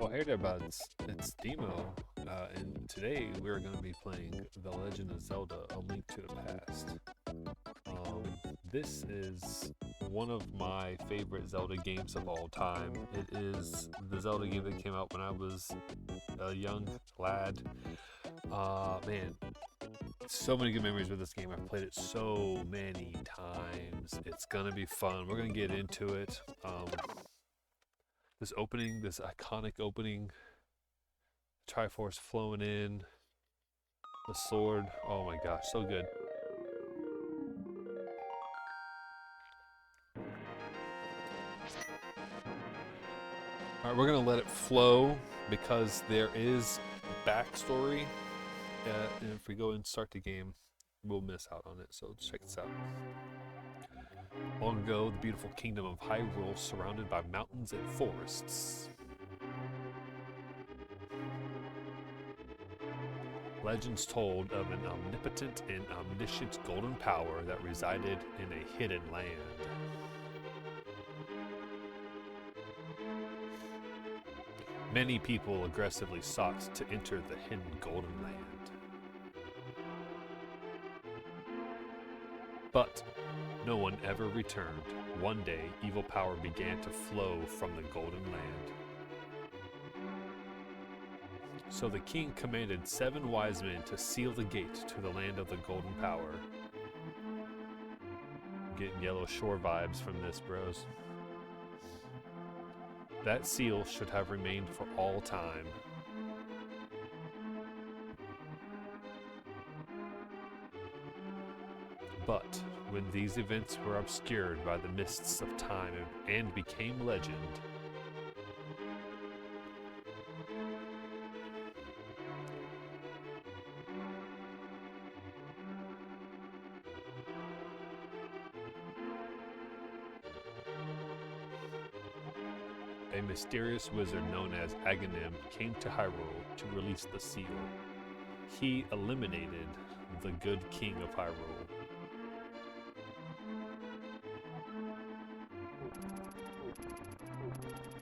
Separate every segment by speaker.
Speaker 1: Well, hey there, buds. It's Demo, and today we're going to be playing The Legend of Zelda: A Link to the Past. This is one of my favorite Zelda games of all time. It is the Zelda game that came out when I was a young lad. Man, so many good memories with this game. I've played it so many times. It's gonna be fun. We're gonna get into it. This opening, this iconic opening, Triforce flowing in, the sword. Oh my gosh, so good. All right, we're gonna let it flow because there is backstory. And if we go and start the game, we'll miss out on it. So check this out. Long ago, the beautiful kingdom of Hyrule, surrounded by mountains and forests. Legends told of an omnipotent and omniscient golden power that resided in a hidden land. Many people aggressively sought to enter the hidden golden land. But no one ever returned. One day, evil power began to flow from the golden land. So the king commanded 7 wise men to seal the gate to the land of the golden power. Getting Yellow Shore vibes from this, bros. That seal should have remained for all time. But when these events were obscured by the mists of time and became legend, a mysterious wizard known as Agahnim came to Hyrule to release the seal. He eliminated the good king of Hyrule.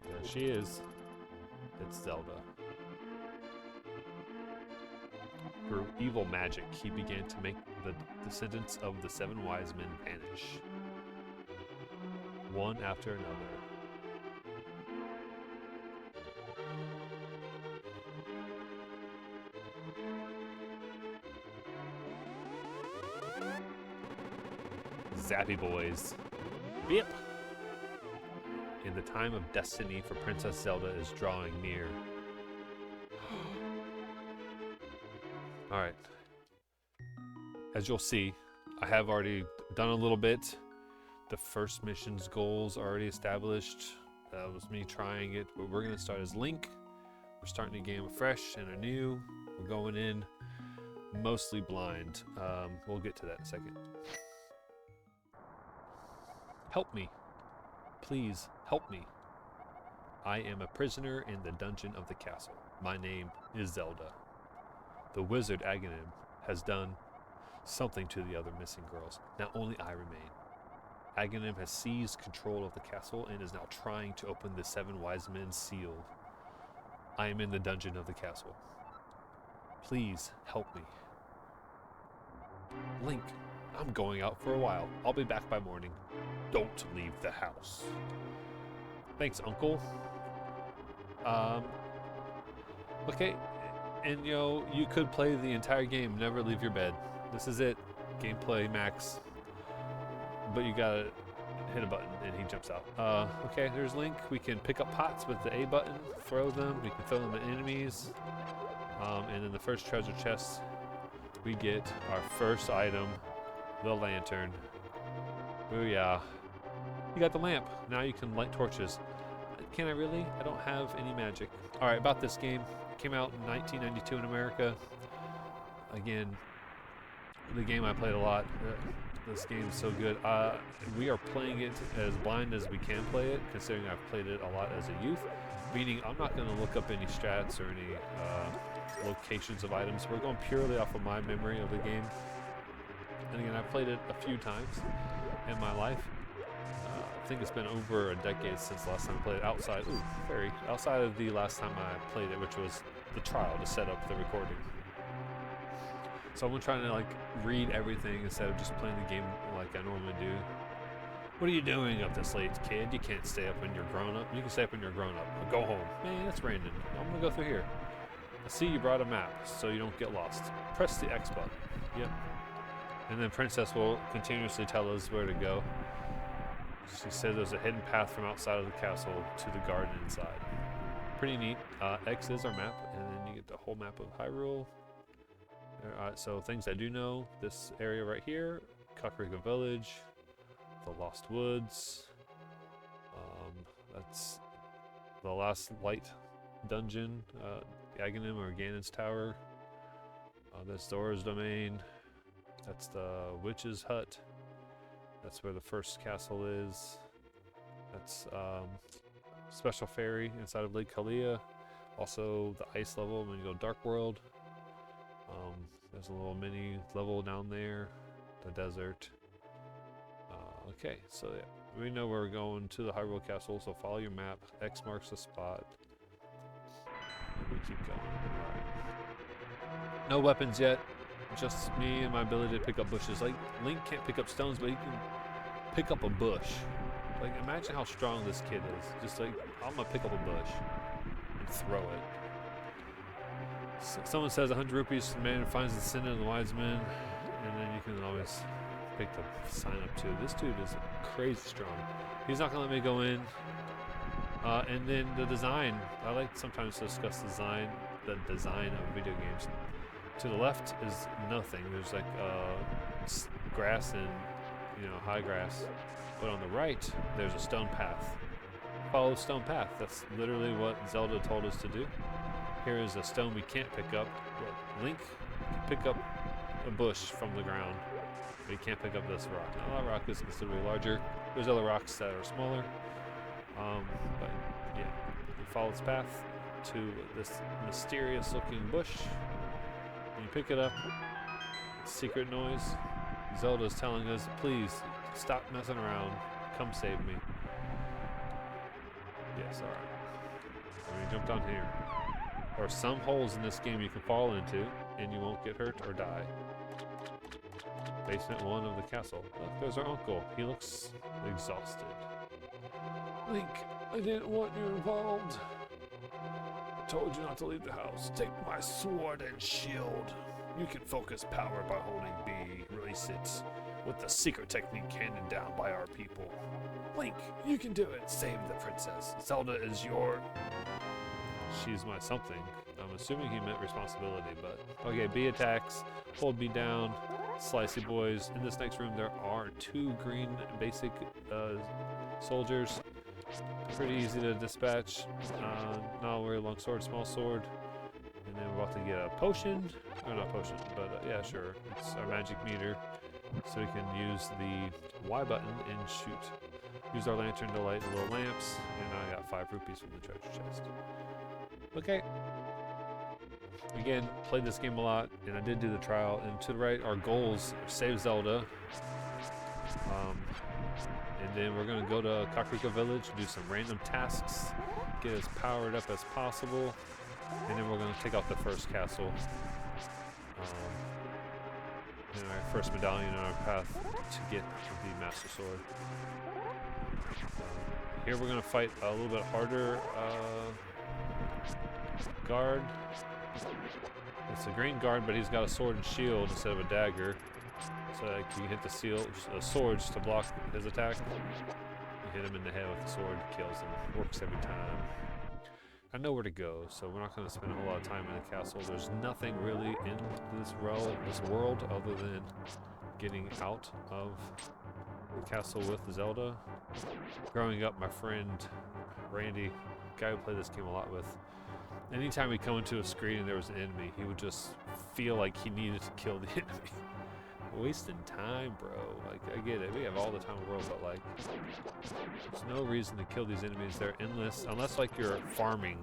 Speaker 1: There she is. It's Zelda. Through evil magic, he began to make the descendants of the 7 wise men vanish, one after another. Zappy boys. Yep. And the time of destiny for Princess Zelda is drawing near. Alright. As you'll see, I have already done a little bit. The first mission's goals are already established. That was me trying it. But we're going to start as Link. We're starting the game afresh and anew. We're going in mostly blind. We'll get to that in a second. Help me. Please help me. I am a prisoner in the dungeon of the castle. My name is Zelda. The wizard Agahnim has done something to the other missing girls. Now only I remain. Agahnim has seized control of the castle and is now trying to open the 7 wise men's seal. I am in the dungeon of the castle. Please help me. Link, I'm going out for a while. I'll be back by morning. Don't leave the house. Thanks, Uncle. Okay, and you could play the entire game, never leave your bed. This is it. Gameplay max. But you gotta hit a button and he jumps out. Okay, there's Link. We can pick up pots with the A button, throw them. We can throw them at enemies. And in the first treasure chest, we get our first item, the lantern. Booyah. You got the lamp. Now you can light torches. Can I really? I don't have any magic. Alright, about this game. It came out in 1992 in America. Again, the game I played a lot. This game is so good. We are playing it as blind as we can play it, considering I've played it a lot as a youth. Meaning I'm not going to look up any strats or any locations of items. We're going purely off of my memory of the game. And again, I've played it a few times in my life. think it's been over a decade since the last time I played it outside. Ooh, fairy. Outside of the last time I played it, which was the trial to set up the recording. So I'm trying to like read everything instead of just playing the game like I normally do. What are you doing up this late, kid? You can't stay up when you're grown up. You can stay up when you're grown up. But go home. Man, it's raining. I'm gonna go through here. I see you brought a map so you don't get lost. Press the X button. Yep. And then Princess will continuously tell us where to go. She said there's a hidden path from outside of the castle to the garden inside. Pretty neat. X is our map, and then you get the whole map of Hyrule. So things I do know, this area right here, Kakariko Village, the Lost Woods, that's the last light dungeon, Agahnim or Ganon's Tower, that's Zora's Domain, that's the Witch's Hut, that's where the first castle is, that's Special Fairy inside of Lake Kalia, also the ice level when you go Dark World. There's a little mini level down there, the desert. Okay, so yeah, we know we're going to the Hyrule Castle, so follow your map. X marks the spot. And we keep going. Right. No weapons yet, just me and my ability to pick up bushes. Like, Link can't pick up stones, but he can pick up a bush. Like, imagine how strong this kid is. Just like, I'm gonna pick up a bush and throw it. Someone says 100 rupees to the man who finds the descendant of the wise men, and then you can always pick the sign up too. This dude is crazy strong. He's not gonna let me go in. And then the design. I like sometimes to discuss the design of video games. To the left is nothing. There's like grass and high grass, but on the right there's a stone path. Follow the stone path. That's literally what Zelda told us to do. Here is a stone we can't pick up. Link can pick up a bush from the ground, but he can't pick up this rock. Now that rock is considerably larger. There's other rocks that are smaller. But yeah, you follow its path to this mysterious looking bush. And you pick it up. Secret noise. Zelda is telling us, please stop messing around. Come save me. Yes, alright. Let me jump down here. There are some holes in this game you can fall into, and you won't get hurt or die. Basement 1 of the castle. Look, there's our uncle. He looks exhausted. Link, I didn't want you involved. I told you not to leave the house. Take my sword and shield. You can focus power by holding B. Release it with the secret technique handed down by our people. Link, you can do it. Save the princess. Zelda is your... She's my something. I'm assuming he meant responsibility, but... Okay, B attacks. Hold me down. Slicey boys. In this next room, there are 2 green basic soldiers. Pretty easy to dispatch. Not a very long sword, small sword. And then we're about to get a potion. Or not potion, but yeah, sure. It's our magic meter. So we can use the Y button and shoot. Use our lantern to light the little lamps. And I got 5 rupees from the treasure chest. Okay. Again, played this game a lot, and I did do the trial. And to the right, our goals: save Zelda. And then we're gonna go to Kakariko Village, do some random tasks, get as powered up as possible, and then we're gonna take out the first castle. And our first medallion on our path to get the Master Sword. Here we're gonna fight a little bit harder guard. It's a green guard, but he's got a sword and shield instead of a dagger. So like, you hit the swords to block his attack. You hit him in the head with the sword, kills him. Works every time. I know where to go, so we're not going to spend a whole lot of time in the castle. There's nothing really in this world other than getting out of the castle with Zelda. Growing up, my friend Randy, guy who played this game a lot with, anytime we come into a screen and there was an enemy, he would just feel like he needed to kill the enemy. Wasting time, bro. Like, I get it. We have all the time in the world, but like, there's no reason to kill these enemies. They're endless, unless like you're farming.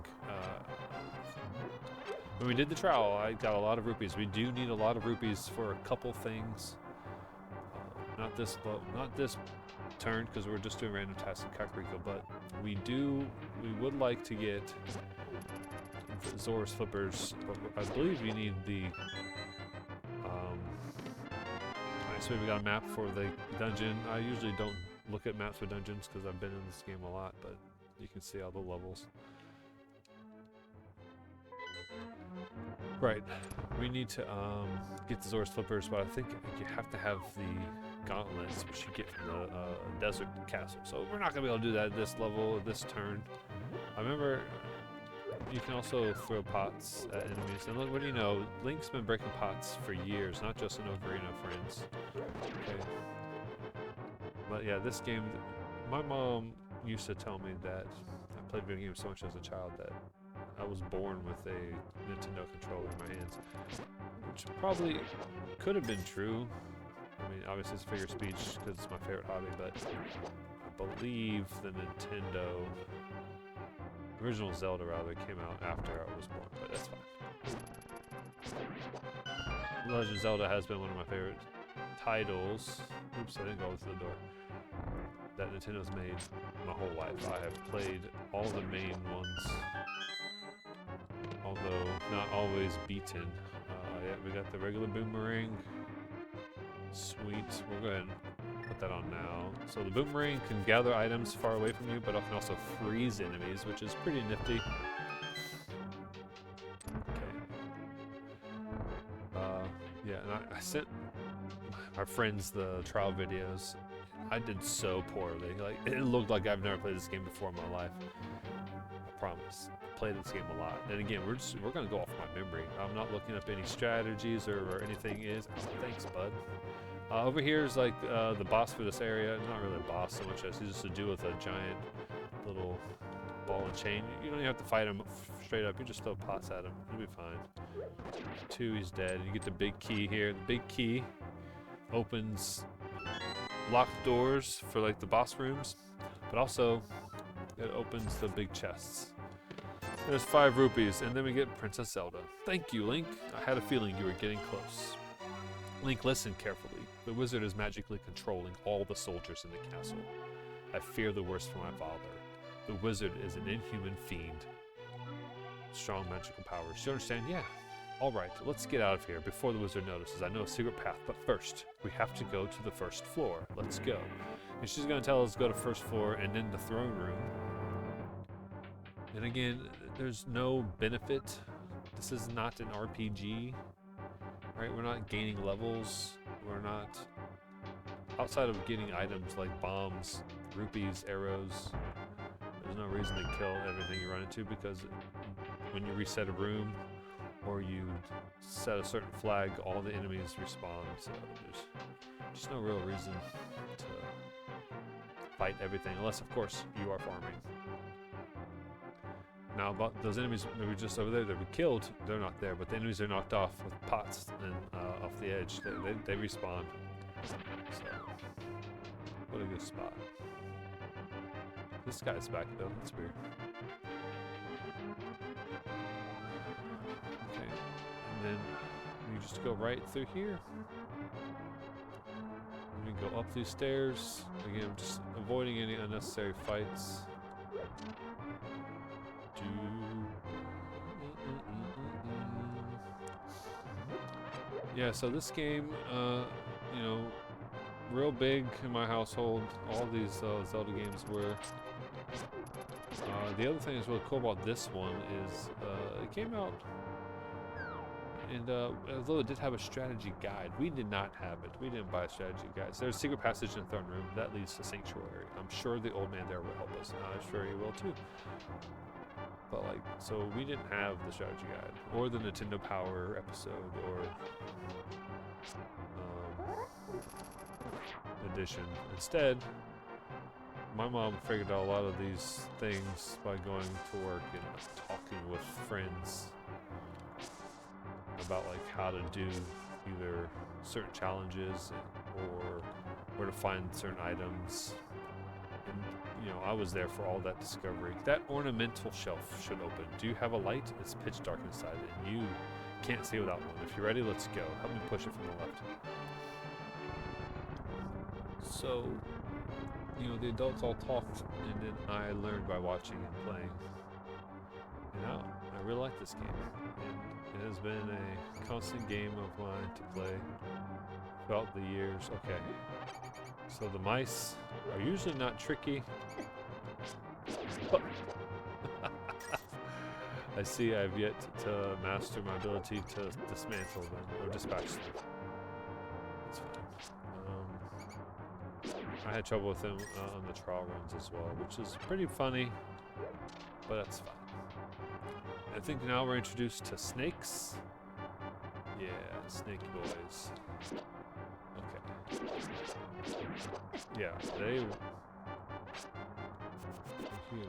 Speaker 1: When we did the trial, I got a lot of rupees. We do need a lot of rupees for a couple things. Not this turn because we're just doing random tasks in Kakariko, but we would like to get Zora's Flippers, but I believe you need the alright, so we got a map for the dungeon. I usually don't look at maps for dungeons because I've been in this game a lot, but you can see all the levels. Right, we need to get the Zora's Flippers, but I think you have to have the gauntlets, which you get from the desert castle. So we're not gonna be able to do that at this level, this turn. I remember you can also throw pots at enemies, and look, what do you know? Link's been breaking pots for years, not just in Ocarina of Friends. Okay. But yeah, this game, my mom used to tell me that I played video games so much as a child that I was born with a Nintendo controller in my hands, which probably could have been true. I mean, obviously it's figure of speech because it's my favorite hobby, but I believe the Nintendo original Zelda rather came out after I was born, but that's fine. Legend of Zelda has been one of my favorite titles. Oops, I didn't go through the door. That Nintendo's made my whole life. I have played all the main ones, although not always beaten. Yeah, we got the regular boomerang. Sweet. We'll go ahead and put that on now. So the boomerang can gather items far away from you, but it can also freeze enemies, which is pretty nifty. Okay. Yeah, and I sent my friends the trial videos. I did so poorly. Like, it looked like I've never played this game before in my life. I promise. I played this game a lot. And again, we're gonna go off my memory. I'm not looking up any strategies or anything. Thanks, bud. Over here is like the boss for this area. Not really a boss so much as he's just to do with a giant little ball and chain. You don't even have to fight him straight up. You just throw pots at him. You'll be fine. 2, he's dead. You get the big key here. The big key opens locked doors for like the boss rooms, but also it opens the big chests. There's 5 rupees, and then we get Princess Zelda. Thank you, Link. I had a feeling you were getting close. Link, listen carefully. The wizard is magically controlling all the soldiers in the castle. I fear the worst for my father. The wizard is an inhuman fiend. Strong magical powers. You understand? Yeah. All right, let's get out of here before the wizard notices. I know a secret path, but first, we have to go to the first floor. Let's go. And she's going to tell us to go to first floor and then the throne room. And again, there's no benefit. This is not an RPG, right? We're not gaining levels. We're not, outside of getting items like bombs, rupees, arrows, there's no reason to kill everything you run into, because when you reset a room, or you set a certain flag, all the enemies respawn, so there's just no real reason to fight everything, unless of course you are farming. Now about those enemies maybe just over there that we killed, they're not there, but the enemies are knocked off with pots and off the edge. They respawn. So, what a good spot. This guy's back though, that's weird. Okay, and then you just go right through here. And we go up these stairs. Again, just avoiding any unnecessary fights. Yeah, so this game, you know, real big in my household. All these Zelda games were. The other thing that's really cool about this one is it came out, and although it did have a strategy guide, we did not have it. We didn't buy a strategy guide. So there's a secret passage in the throne room that leads to Sanctuary. I'm sure the old man there will help us. I'm sure he will too. But like, so we didn't have the strategy guide or the Nintendo Power episode or edition. Instead, my mom figured out a lot of these things by going to work and talking with friends about like how to do either certain challenges or where to find certain items. And, you know, I was there for all that discovery. That ornamental shelf should open. Do you have a light? It's pitch dark inside and you can't see without one. If you're ready, let's go. Help me push it from the left. So you know, the adults all talked, and then I learned by watching and playing. You know, I really like this game. And it has been a constant game of mine to play throughout the years. Okay. So the mice are usually not tricky. I see I've yet to master my ability to dismantle them or dispatch them. That's fine. I had trouble with them on the trial runs as well, which is pretty funny, but that's fine. I think now we're introduced to snakes. Yeah, snaky boys. Okay. Yeah, they... Yeah.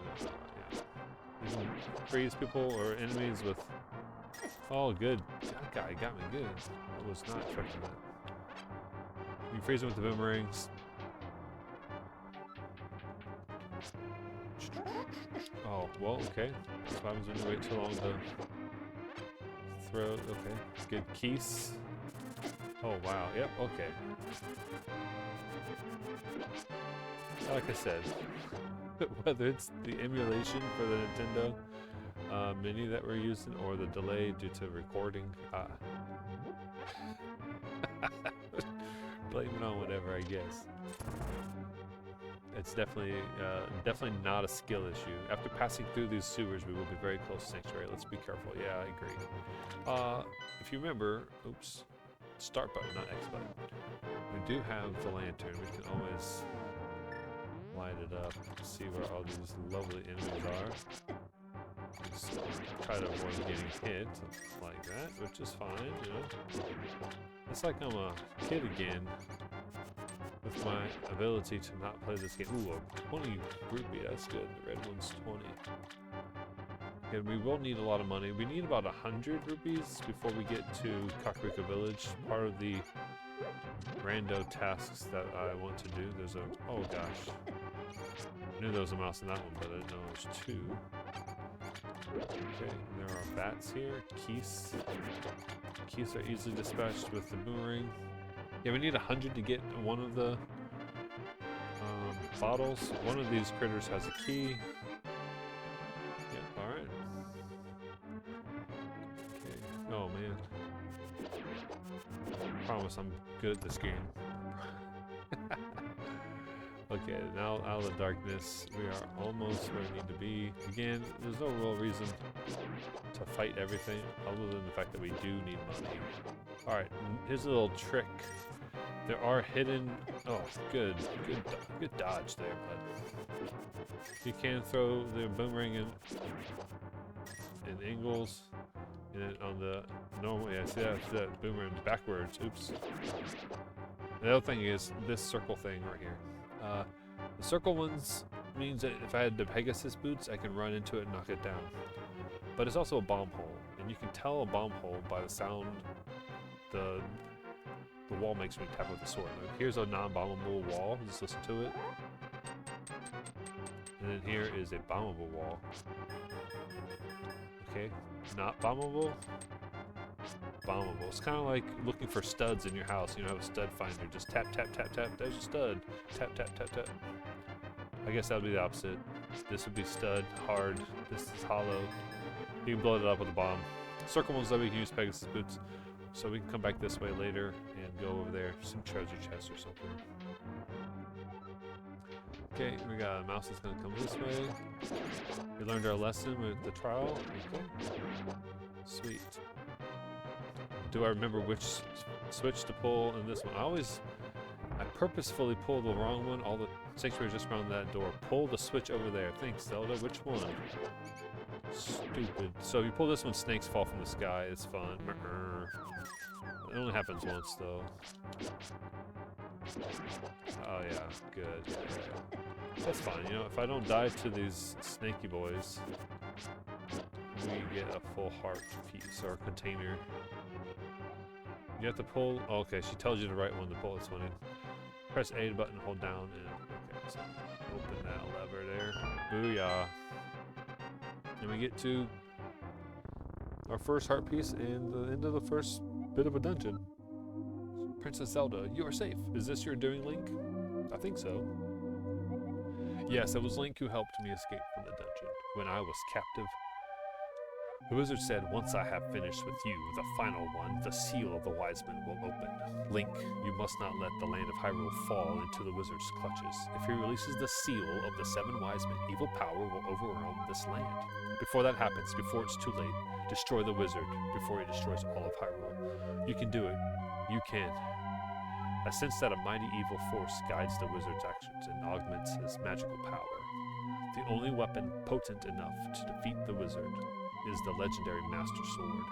Speaker 1: You can freeze people or enemies with... Oh, good. That guy got me good. I was not expecting that. You can freeze them with the boomerangs. Oh, well, okay. What happens when you wait too long to throw? Okay. Good keys. Oh, wow. Yep, okay. Like I said, whether it's the emulation for the Nintendo Mini that we're using or the delay due to recording, blame it on whatever, I guess. It's definitely not a skill issue. After passing through these sewers, we will be very close to Sanctuary. Let's be careful. Yeah, I agree. If you remember, oops, start button, not X button. We do have the lantern. We can always light it up, see where all these lovely enemies are. Just try to avoid getting hit like that, which is fine, you know. It's like I'm a kid again with my ability to not play this game. Ooh, a 20 rupee, that's good. The red one's 20. And we will need a lot of money. We need about 100 rupees before we get to Kakariko Village. Part of the rando tasks that I want to do. There's a... Oh gosh. I knew there was a mouse in that one, but I didn't know there was two. Okay, there are bats here. Keys. Keys are easily dispatched with the boomerang. Yeah, we need 100 to get one of the bottles. One of these critters has a key. Yep, alright. Okay. Oh man. I promise I'm good at this game. Okay, now out of the darkness, we are almost where we need to be. Again, there's no real reason to fight everything other than the fact that we do need money. Alright, here's a little trick. There are hidden... Oh, good dodge there, bud. You can throw the boomerang in angles, and then on the normal... Yeah, see that boomerang backwards. Oops. The other thing is this circle thing right here. The circle ones means that if I had the Pegasus boots, I can run into it and knock it down. But it's also a bomb hole, and you can tell a bomb hole by the sound the wall makes when you tap with the sword. Like, here's a non-bombable wall. Just listen to it. And then here is a bombable wall. Okay, not bombable. Bombable. It's kind of like looking for studs in your house. You know, have a stud finder. Just tap, tap, tap, tap. There's a stud. Tap, tap, tap, tap. I guess that would be the opposite. This would be stud, hard. This is hollow. You can blow it up with a bomb. Circle ones that we can use Pegasus boots. So we can come back this way later and go over there. Some treasure chest or something. Okay, we got a mouse that's going to come this way. We learned our lesson with the trial. Okay. Sweet. Do I remember which switch to pull in this one? I purposefully pull the wrong one. All the sanctuaries just around that door. Pull the switch over there. Thanks, Zelda. Which one? Stupid. So if you pull this one, snakes fall from the sky. It's fun. It only happens once, though. Oh, yeah. Good. Yeah. That's fine. You know, if I don't die to these snaky boys, we get a full heart piece or container. You have to pull... Oh, okay, she tells you the right one to pull this one in. Press A button, hold down, and... Okay, so open that lever there. Booyah. And we get to our first heart piece and the end of the first bit of a dungeon. Princess Zelda, you are safe. Is this your doing, Link? I think so. Yes, it was Link who helped me escape from the dungeon when I was captive. The wizard said, once I have finished with you, the final one, the seal of the wise men will open. Link, you must not let the land of Hyrule fall into the wizard's clutches. If he releases the seal of the 7 wise men, evil power will overwhelm this land. Before that happens, before it's too late, destroy the wizard before he destroys all of Hyrule. You can do it. You can. I sense that a mighty evil force guides the wizard's actions and augments his magical power. The only weapon potent enough to defeat the wizard is the legendary Master Sword.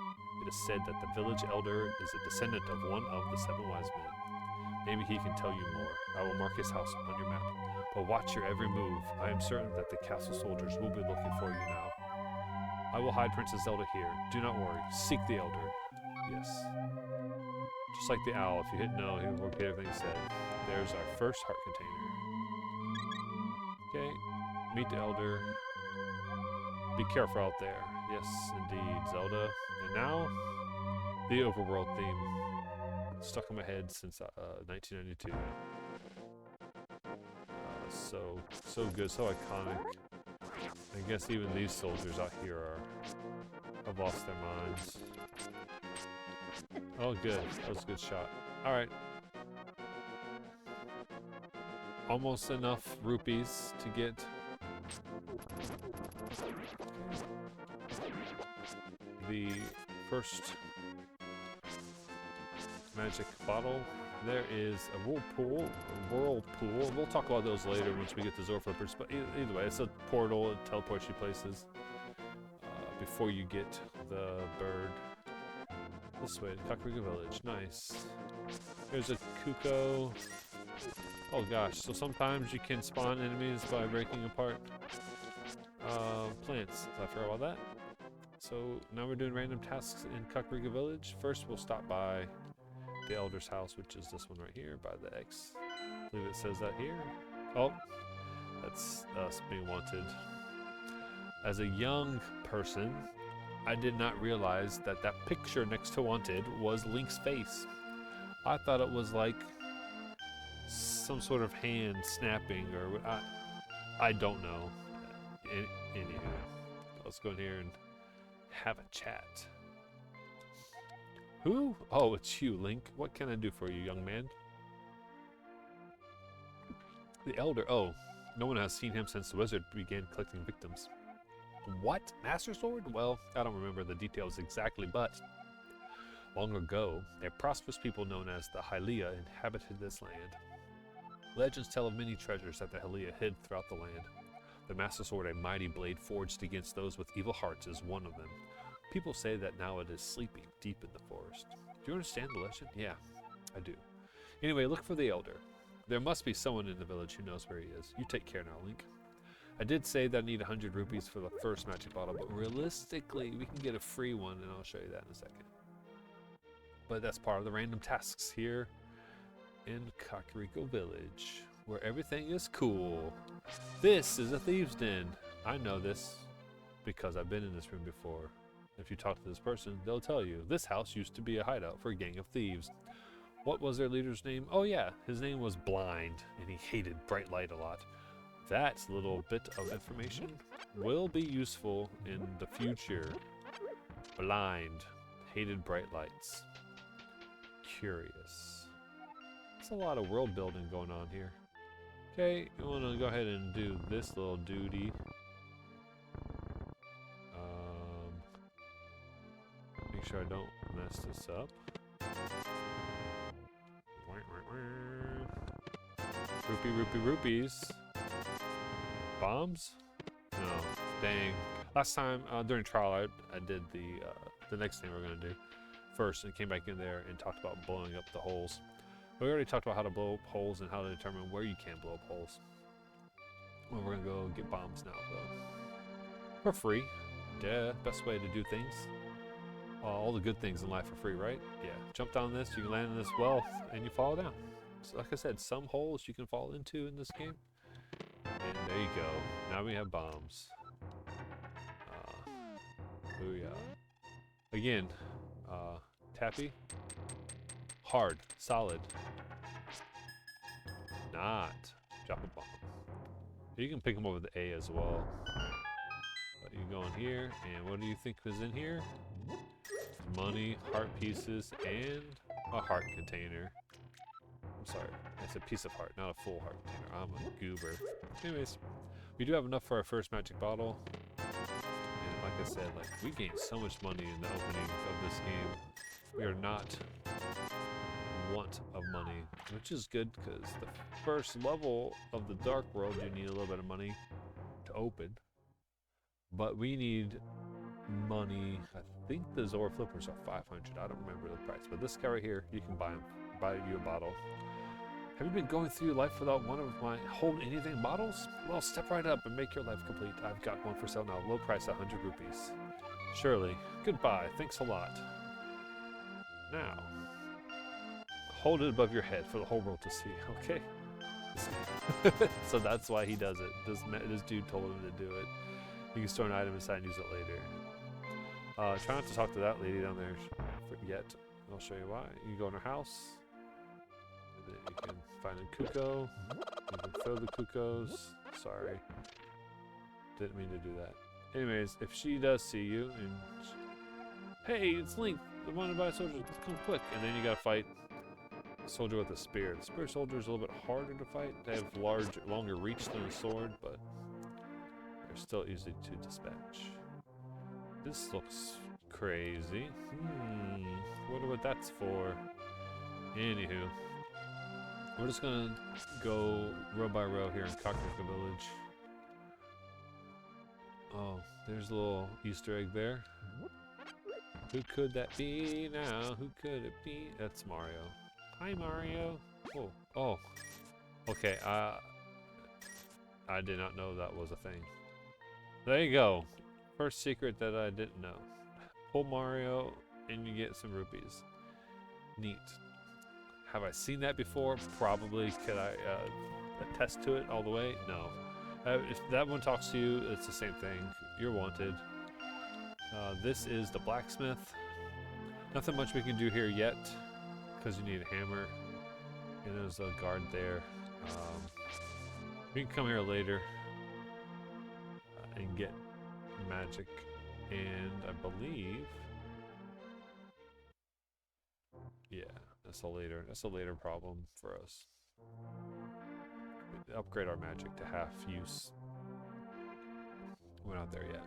Speaker 1: It is said that the village elder is a descendant of one of the 7 wise men. Maybe he can tell you more. I will mark his house on your map. But watch your every move. I am certain that the castle soldiers will be looking for you now. I will hide Princess Zelda here. Do not worry. Seek the elder. Yes. Just like the owl, if you hit no, he will repeat everything he said. There's our first heart container. Okay. Meet the elder. Be careful out there. Yes, indeed, Zelda. And now, the overworld theme. Stuck in my head since 1992. So good, so iconic. I guess even these soldiers out here have lost their minds. Oh, good. That was a good shot. Alright. Almost enough rupees to get the first magic bottle. There is a whirlpool. We'll talk about those later once we get the Zora Flippers, but either way, it's a portal. It teleports you places before you get the bird. This way to Kakariko Village. Nice. There's a Kuko. Oh gosh, so sometimes you can spawn enemies by breaking apart plants. I forgot about that. So now we're doing random tasks in Kakariko Village. First we'll stop by the Elder's house, which is this one right here by the X. I believe it says that here. Oh, that's us being wanted. As a young person, I did not realize that that picture next to wanted was Link's face. I thought it was like some sort of hand snapping or I don't know. Anywho, let's go in here and have a chat. Who? Oh, it's you, Link. What can I do for you, young man? The Elder. Oh, no one has seen him since the wizard began collecting victims. What? Master Sword? Well, I don't remember the details exactly, but long ago, a prosperous people known as the Hylia inhabited this land. Legends tell of many treasures that the Hylia hid throughout the land. The Master Sword, a mighty blade forged against those with evil hearts, is one of them. People say that now it is sleeping deep in the forest. Do you understand the legend? Yeah, I do. Anyway, look for the Elder. There must be someone in the village who knows where he is. You take care now, Link. I did say that I need 100 rupees for the first magic bottle, but realistically, we can get a free one, and I'll show you that in a second. But that's part of the random tasks here in Kakariko Village, where everything is cool. This is a thieves' den. I know this because I've been in this room before. If you talk to this person, they'll tell you, this house used to be a hideout for a gang of thieves. What was their leader's name? Oh yeah, his name was Blind, and he hated bright light a lot. That little bit of information will be useful in the future. Blind, hated bright lights. Curious. There's a lot of world building going on here. Okay, you want to go ahead and do this little duty. Make sure I don't mess this up. Rupees. Bombs? No. Dang. Last time during trial, I did the next thing we're gonna do first, and came back in there and talked about blowing up the holes. We already talked about how to blow up holes and how to determine where you can blow up holes. Well, we're gonna go get bombs now, though. For free. Yeah, best way to do things. All the good things in life are free, right? Yeah. Jump down this, you can land in this wealth, and you fall down. So like I said, some holes you can fall into in this game. And there you go. Now we have bombs. Booyah. Again, tappy. Hard. Solid. Not. Drop a bomb. You can pick them up with the A as well. But you go in here, and what do you think was in here? Money, heart pieces, and a heart container. I'm sorry, it's a piece of heart, not a full heart container. I'm a goober. Anyways, we do have enough for our first magic bottle. And like I said, like we gained so much money in the opening of this game. We are not want of money, which is good because the first level of the Dark World, you need a little bit of money to open. But we need money. I think the Zora flippers are 500. I don't remember the price, but this guy right here, you can buy you a bottle. Have you been going through your life without one of my hold anything bottles? Well, step right up and make your life complete. I've got one for sale now, low price, 100 rupees. Surely. Goodbye. Thanks a lot. Now, hold it above your head for the whole world to see. Okay. So that's why he does it. This dude told him to do it. You can store an item inside and use it later. Try not to talk to that lady down there yet. I'll show you why. You can go in her house. And then you can find a cuckoo. You can throw the cuckoos. Sorry. Didn't mean to do that. Anyways, if she does see you, and hey, it's Link. I want to buy a soldier. Come quick. And then you gotta fight a soldier with a spear. The spear soldier is a little bit harder to fight. They have longer reach than a sword, but they're still easy to dispatch. This looks crazy. Wonder what that's for. Anywho, we're just gonna go row by row here in Kakariko Village. Oh, there's a little Easter egg there. Who could that be now? Who could it be? That's Mario. Hi, Mario. Oh. Okay, I did not know that was a thing. There you go. First secret that I didn't know. Pull Mario and you get some rupees. Neat. Have I seen that before? Probably. Could I attest to it all the way? No. If that one talks to you, it's the same thing. You're wanted. This is the blacksmith. Nothing much we can do here yet because you need a hammer. And there's a guard there. We can come here later and get magic, and I believe, yeah, that's a later problem for us. We upgrade our magic to half use. We're not there yet.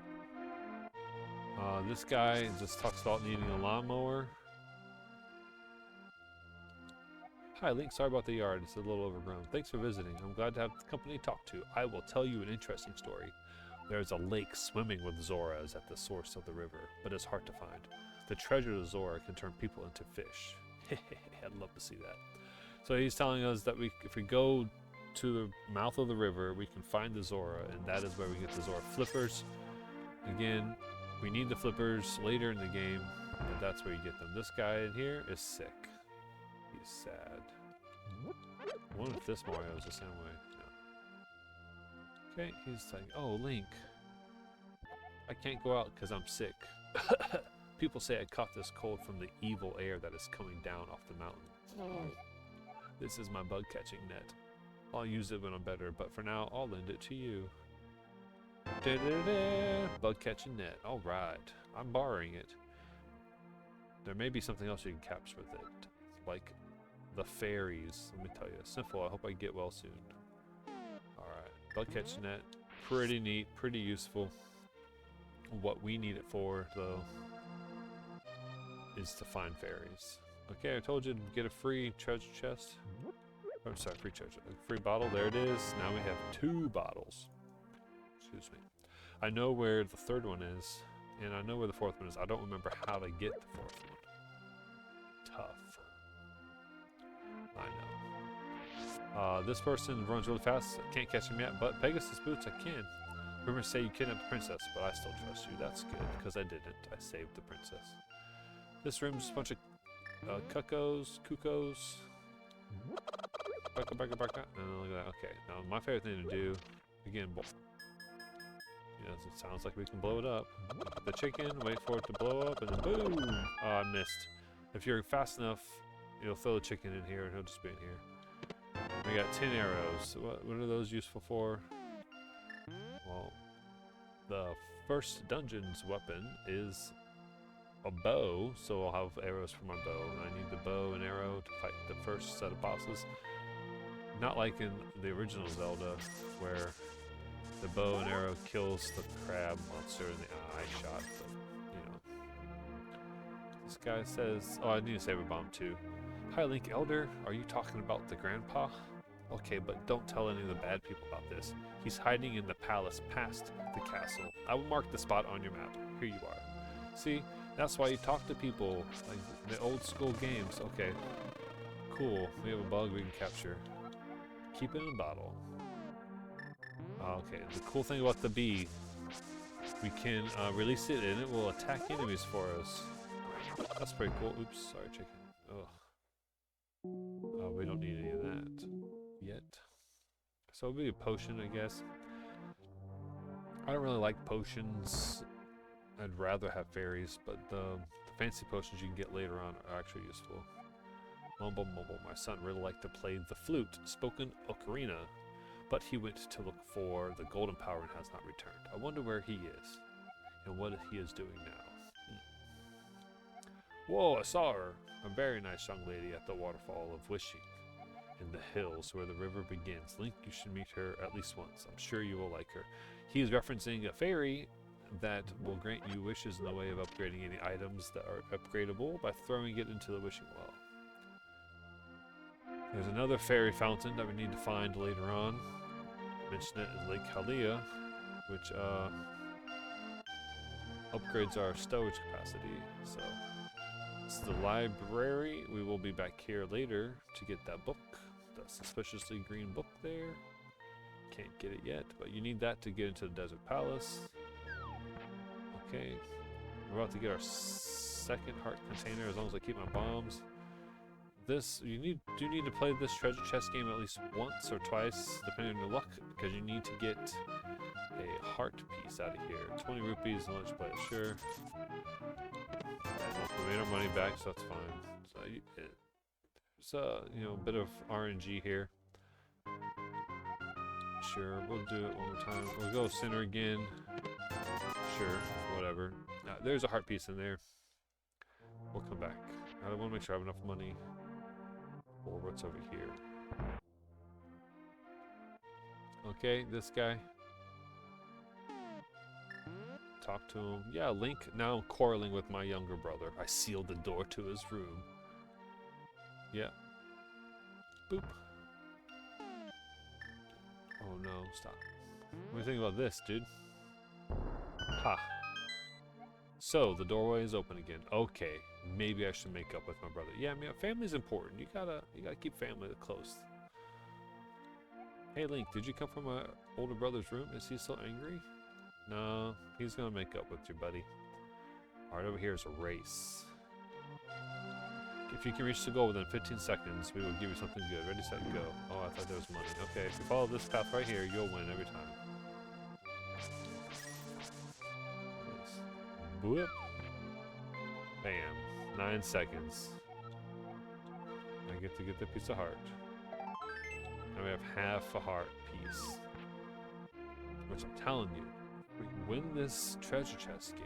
Speaker 1: This guy just talks about needing a lawnmower. Hi, Link. Sorry about the yard. It's a little overgrown. Thanks for visiting. I'm glad to have company to talk to. I will tell you an interesting story. There's a lake swimming with Zoras at the source of the river, but it's hard to find. The treasure of Zora can turn people into fish. I'd love to see that. So he's telling us that if we go to the mouth of the river, we can find the Zora, and that is where we get the Zora flippers. Again, we need the flippers later in the game, and that's where you get them. This guy in here is sick. He's sad. I wonder if this Mario is the same way. No. Okay, he's like, oh, Link. I can't go out because I'm sick. People say I caught this cold from the evil air that is coming down off the mountain. This is my bug catching net. I'll use it when I'm better, but for now, I'll lend it to you. Bug catching net. All right, I'm borrowing it. There may be something else you can catch with it, like the fairies. Let me tell you, simple. I hope I get well soon. All right, bug catching net. Pretty neat, pretty useful. What we need it for, though, is to find fairies. Okay, I told you to get a free treasure chest. I'm sorry, free treasure. Free bottle, there it is. Now we have 2 bottles. Excuse me. I know where the 3rd one is, and I know where the 4th one is. I don't remember how to get the 4th one. Tough. I know. This person runs really fast. I can't catch him yet, but Pegasus boots, I can. Rumors say you kidnapped the princess, but I still trust you. That's good, because I didn't. I saved the princess. This room's a bunch of cuckoos. Barka. Look at that. Okay, now my favorite thing to do, again, yes, it sounds like we can blow it up. The chicken, wait for it to blow up, and then boom! Oh, I missed. If you're fast enough, you'll throw the chicken in here, and he'll just be in here. We got 10 arrows. What are those useful for? The first dungeon's weapon is a bow, so I'll have arrows for my bow. I need the bow and arrow to fight the first set of bosses. Not like in the original Zelda, where the bow and arrow kills the crab monster in the eye shot, but, you know. This guy says, oh, I need a saber bomb too. Hi, Link Elder, are you talking about the grandpa? Okay, but don't tell any of the bad people about this. He's hiding in the palace past the castle. I will mark the spot on your map. Here you are. See, that's why you talk to people, like the old school games. Okay, cool. We have a bug we can capture. Keep it in a bottle. Okay, the cool thing about the bee, we can release it and it will attack enemies for us. That's pretty cool. Oops, sorry, chicken. Ugh. We don't need any of that yet. So it'll be a potion, I guess. I don't really like potions. I'd rather have fairies, but the fancy potions you can get later on are actually useful. Mumble mumble, my son really liked to play the flute, spoken ocarina, but he went to look for the golden power and has not returned. I wonder where he is, and what he is doing now. Whoa, I saw her! A very nice young lady at the waterfall of Wishing, in the hills where the river begins. Link, you should meet her at least once. I'm sure you will like her. He is referencing a fairy that will grant you wishes in the way of upgrading any items that are upgradable by throwing it into the wishing well. There's another fairy fountain that we need to find later on. Mention it in Lake Hylia, which upgrades our storage capacity. So it's the library. We will be back here later to get that book. That suspiciously green book there. Can't get it yet, but you need that to get into the Desert Palace. Okay, we're about to get our second heart container as long as I keep my bombs. This, you do need to play this treasure chest game at least once or twice, depending on your luck, because you need to get a heart piece out of here. 20 rupees and let's play it, sure. We made our money back, so that's fine. So it's a bit of RNG here. Sure, we'll do it one more time. We'll go center again. Sure, whatever. There's a heart piece in there. We'll come back. I want to make sure I have enough money for what's over here. Okay, this guy. Talk to him. Yeah, Link, now I'm quarreling with my younger brother. I sealed the door to his room. Yeah. Boop. Oh no, stop. What do you think about this, dude? Ha. So, the doorway is open again. Okay, maybe I should make up with my brother. Yeah, I mean, family's important. You gotta keep family close. Hey, Link, did you come from my older brother's room? Is he still angry? No, he's gonna make up with you, buddy. Alright, over here is a race. If you can reach the goal within 15 seconds, we will give you something good. Ready, set, go. Oh, I thought there was money. Okay, if you follow this path right here, you'll win every time. Whoop. Bam. 9 seconds. I get to get the piece of heart. Now we have half a heart piece. Which I'm telling you, we win this treasure chest game.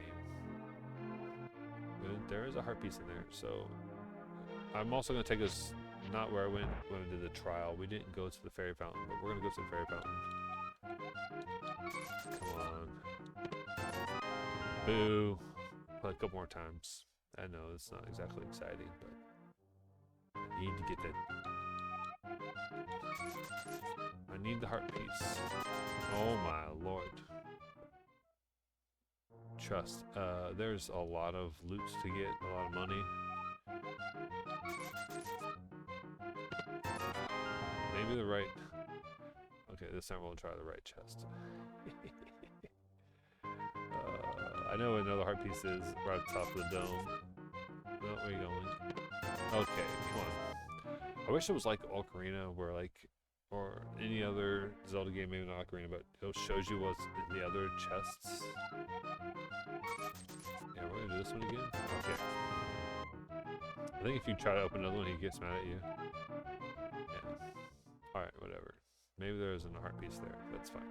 Speaker 1: There is a heart piece in there, so I'm also going to take us not where I went when I did the trial. We didn't go to the fairy fountain, but we're going to go to the fairy fountain. Come on. Boo. Play a couple more times. I know it's not exactly exciting, but I need to get that. I need the heart piece. Oh my lord. Trust. There's a lot of loot to get, a lot of money. Maybe the right... Okay, this time we'll try the right chest. I know another heart piece is right at the top of the dome. No, where are you going? Okay, come on. I wish it was like Ocarina, where like, or any other Zelda game, maybe not Ocarina, but it shows you what's in the other chests. Yeah, we're gonna do this one again? Okay. I think if you try to open another one, he gets mad at you. Yeah. Alright, whatever. Maybe there isn't a heart piece there. That's fine.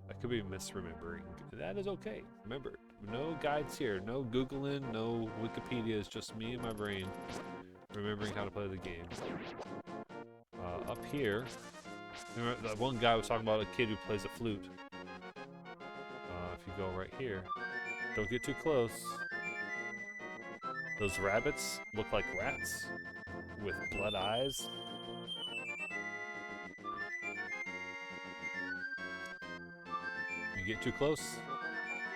Speaker 1: I could be misremembering. That is okay. Remember, no guides here, no Googling, no Wikipedia. It's just me and my brain remembering how to play the game. Up here, remember that one guy was talking about a kid who plays a flute. If you go right here, don't get too close. Those rabbits look like rats with blood eyes. You get too close,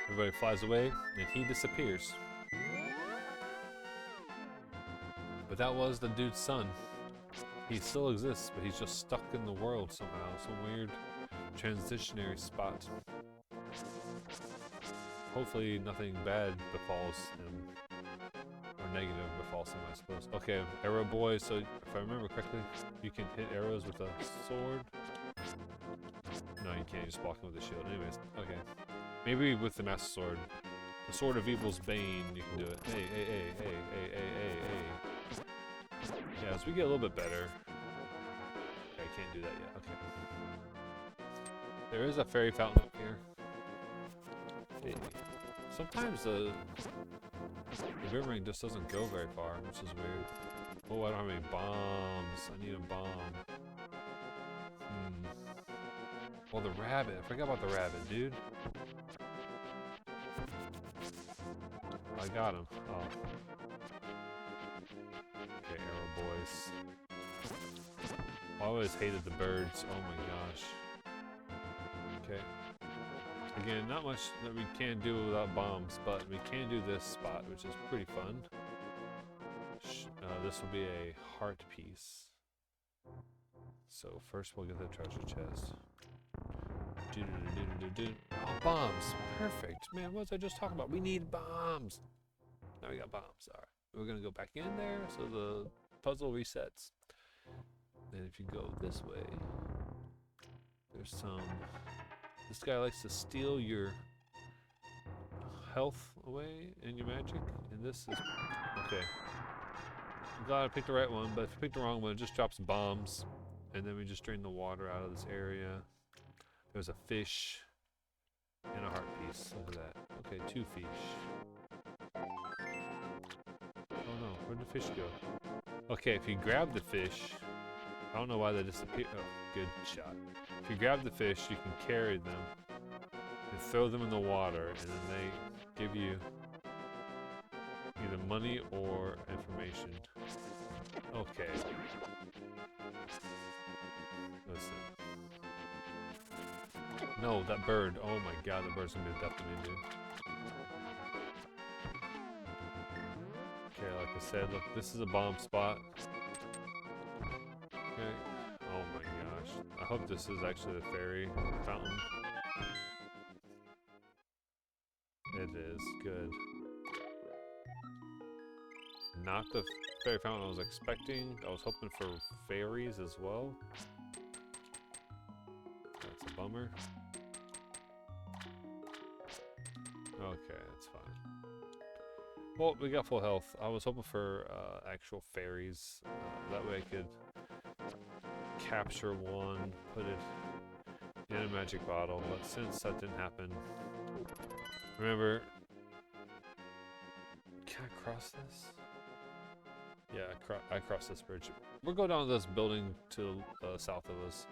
Speaker 1: everybody flies away, and he disappears. But that was the dude's son. He still exists, but he's just stuck in the world somehow. Some weird transitionary spot. Hopefully nothing bad befalls him. Or negative befalls him, I suppose. Okay, arrow boy. So if I remember correctly, you can hit arrows with a sword. No, you can't. You just block them with a shield. Anyways, okay. Maybe with the master sword. The sword of evil's bane, you can do it. Hey. Yeah, as we get a little bit better. Okay, I can't do that yet. Okay. There is a fairy fountain up here. Hey. Sometimes the boomerang just doesn't go very far, which is weird. Oh, I don't have any bombs. I need a bomb. Oh, the rabbit. I forgot about the rabbit, dude. I got him. Oh. Okay, arrow boys. I always hated the birds. Oh my gosh. Okay. Again, not much that we can do without bombs, but we can do this spot, which is pretty fun. This will be a heart piece. So first we'll get the treasure chest. Oh, bombs. Perfect. Man, what was I just talking about? We need bombs. Now we got bombs. All right. We're going to go back in there so the puzzle resets. And if you go this way, there's some... This guy likes to steal your health away and your magic. And this is... Okay. I'm glad I picked the right one, but if you pick the wrong one, it just drops bombs. And then we just drain the water out of this area. There's a fish and a heart piece. Look at that. Okay, 2 fish. Oh no, where'd the fish go? Okay, if you grab the fish, I don't know why they disappear. Oh, good shot. If you grab the fish, you can carry them and throw them in the water, and then they give you either money or information. Okay. Listen. No, that bird. Oh my god, the bird's gonna be death to me, dude. Okay, like I said, look, this is a bomb spot. Okay. Oh my gosh. I hope this is actually the fairy fountain. It is. Good. Not the fairy fountain I was expecting. I was hoping for fairies as well. That's a bummer. Okay, that's fine. Well, we got full health. I was hoping for actual fairies. That way I could capture one, put it in a magic bottle. But since that didn't happen, remember, can I cross this? Yeah, I crossed this bridge. We'll go down to this building to the south of us.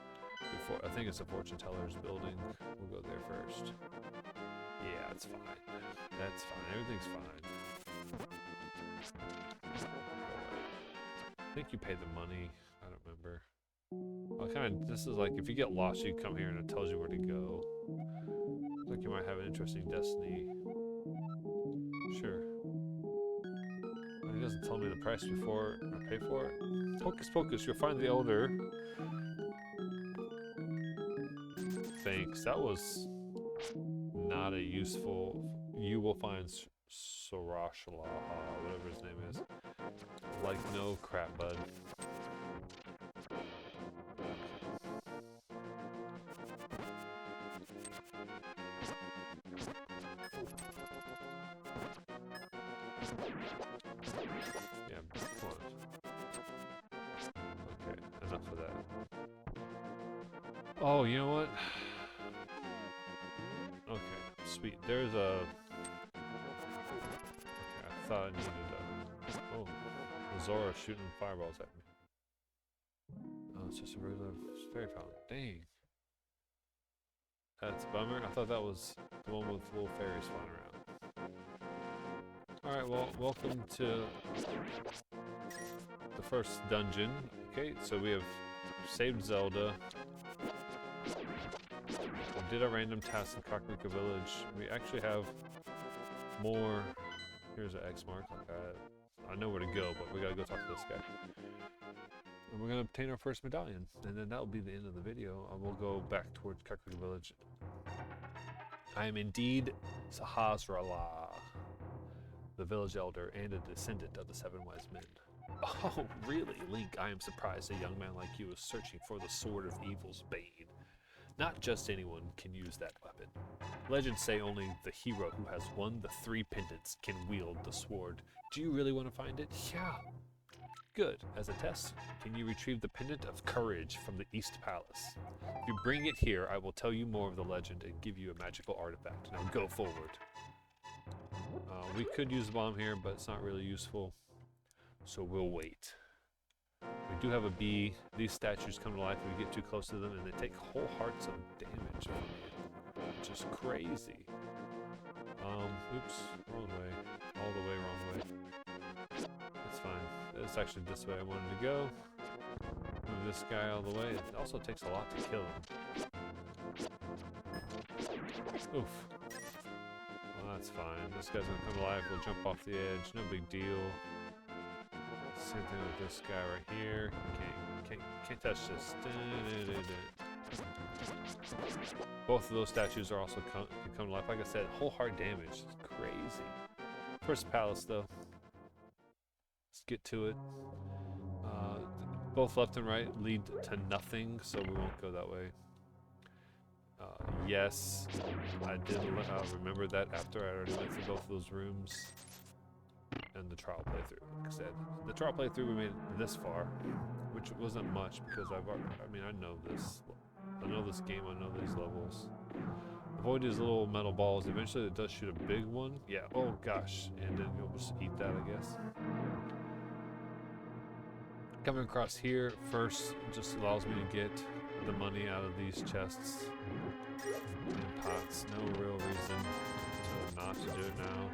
Speaker 1: Before I think it's a fortune teller's building. We'll go there first. Yeah, it's fine. That's fine. Everything's fine. I think you pay the money. I don't remember. This is like if you get lost, you come here and it tells you where to go. Looks like you might have an interesting destiny. Sure. It doesn't tell me the price before I pay for it. Hocus pocus, you'll find the elder. Thanks. That was not a useful. You will find Sorashalaha, whatever his name is. Like no crap, bud. Yeah, come on. Okay, enough of that. Oh, you know what? sweet. There's a... Okay, I thought I needed a... Oh, Zora shooting fireballs at me. Oh, it's just a regular fairy fountain. Dang. That's a bummer. I thought that was the one with little fairies flying around. Alright, well, welcome to the first dungeon. Okay, so we have saved Zelda. We did a random task in Kakariko Village. We actually have more... Here's an X mark. I know where to go, but we gotta go talk to this guy. And we're gonna obtain our first medallion, and then that'll be the end of the video. And we'll go back towards Kakariko Village. I am indeed Sahasrahla, the village elder and a descendant of the 7 wise men. Oh, really, Link? I am surprised a young man like you is searching for the sword of evil's bane. Not just anyone can use that weapon. Legends say only the hero who has won the 3 pendants can wield the sword. Do you really want to find it? Yeah. Good. As a test, can you retrieve the pendant of courage from the East Palace? If you bring it here, I will tell you more of the legend and give you a magical artifact. Now go forward. We could use a bomb here, but it's not really useful. So we'll wait. We do have a bee. These statues come to life when we get too close to them, and they take whole hearts of damage from you. Which is crazy. Oops. Wrong way. All the way wrong way. That's fine. It's actually this way I wanted to go. Move this guy all the way. It also takes a lot to kill him. Oof. Well, that's fine. This guy's gonna come alive. We'll jump off the edge. No big deal. Same thing with this guy right here. Can't touch this. Both of those statues are also can come to life. Like I said, whole heart damage. It's crazy. First palace though. Let's get to it. Both left and right lead to nothing, so we won't go that way. Yes, I did remember that after I already went through both of those rooms and the trial playthrough. Like I said, the trial playthrough we made it this far, which wasn't much because I know this. I know this game, I know these levels. Avoid these little metal balls. Eventually it does shoot a big one. Yeah, oh gosh. And then you'll just eat that, I guess. Coming across here first just allows me to get the money out of these chests and pots. No real reason to not to do it now.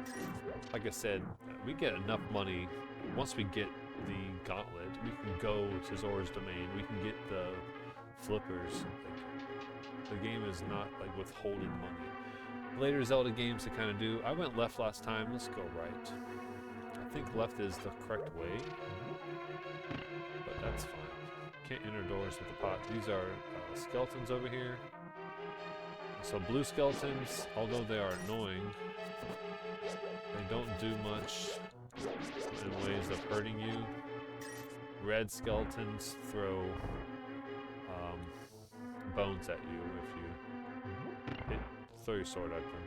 Speaker 1: Like I said, we get enough money. Once we get the gauntlet, we can go to Zora's Domain. We can get the flippers. The game is not like withholding money. Later Zelda games to kind of do. I went left last time. Let's go right. I think left is the correct way, but that's fine. Can't enter doors with the pot. These are skeletons over here. So blue skeletons, although they are annoying, they don't do much in ways of hurting you. Red skeletons throw bones at you if you throw your sword at them.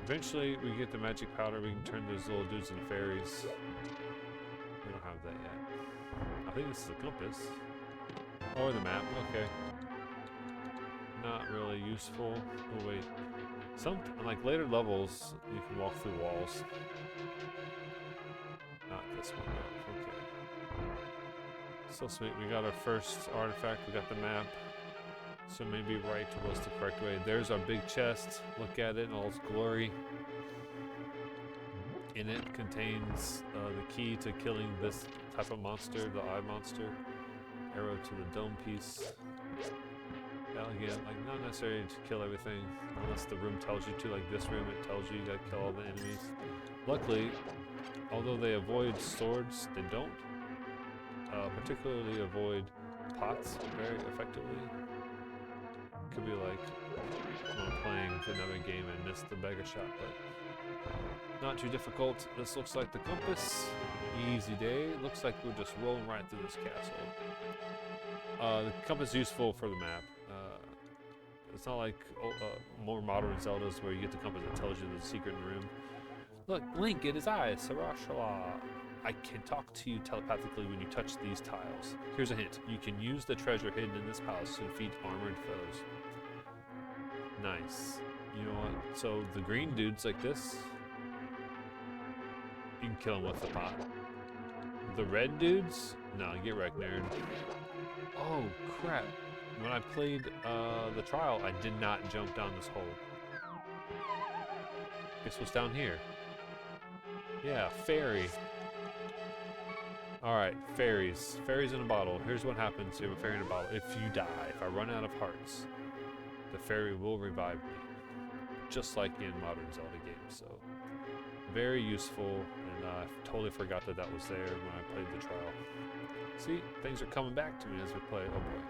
Speaker 1: Eventually, we get the magic powder. We can turn those little dudes into fairies. We don't have that yet. I think this is a compass. Or the map. Okay. Not really useful. Oh wait. Like later levels, you can walk through walls. Not this one though. Okay. So sweet. We got our first artifact. We got the map. So maybe right was the correct way. There's our big chest. Look at it in all its glory. In it contains the key to killing this type of monster, the eye monster. Arrow to the dome piece. Again, like not necessary to kill everything unless the room tells you to. Like this room, it tells you gotta kill all the enemies. Luckily, although they avoid swords, they don't particularly avoid pots very effectively. Could be like when I'm playing another game and missed the beggar shot, but not too difficult. This looks like the compass. Easy day. Looks like we're just rolling right through this castle. The compass is useful for the map. It's not like more modern Zeldas where you get the compass that tells you the secret in the room. Look, Link, it is I, Sahasrahla. I can talk to you telepathically when you touch these tiles. Here's a hint. You can use the treasure hidden in this palace to defeat armored foes. Nice. You know what? So the green dudes like this, you can kill them with the pot. The red dudes, no, get wrecked, nerd. Oh crap! When I played the trial, I did not jump down this hole. Guess what's down here? Yeah, fairy. Alright, fairies. Fairies in a bottle. Here's what happens. You have a fairy in a bottle. If you die, if I run out of hearts, the fairy will revive me. Just like in modern Zelda games. So, very useful. And I totally forgot that that was there when I played the trial. See, things are coming back to me as we play. Oh boy.